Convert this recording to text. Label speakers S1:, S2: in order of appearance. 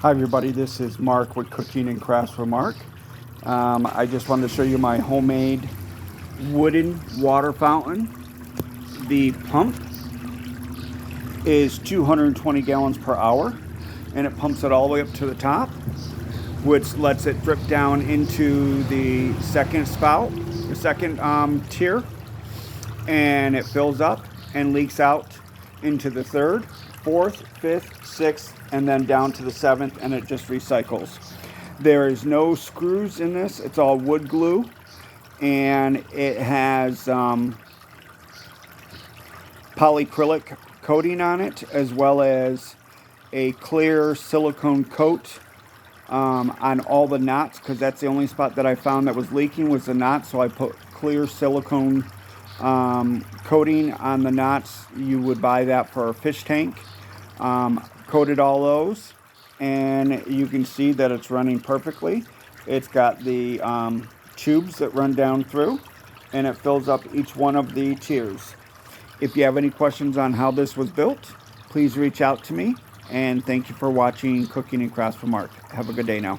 S1: Hi everybody, this is Mark with Cooking and Crafts for Mark. I just wanted to show you my homemade wooden water fountain. The pump is 220 gallons per hour and it pumps it all the way up to the top, which lets it drip down into the second spout, the second tier, and it fills up and leaks out into the third, fourth, fifth, sixth, and then down to the seventh, and it just recycles. There is no screws in this. It's all wood glue, and it has polycrylic coating on it, as well as a clear silicone coat on all the knots, because that's the only spot that I found that was leaking was the knots. So I put clear silicone coating on the knots. You would buy that for a fish tank. Coated all those, and you can see that it's running perfectly. It's got the tubes that run down through, and it fills up each one of the tiers. If you have any questions on how this was built, please reach out to me, and thank you for watching Cooking and Crafts for Mark. Have a good day now.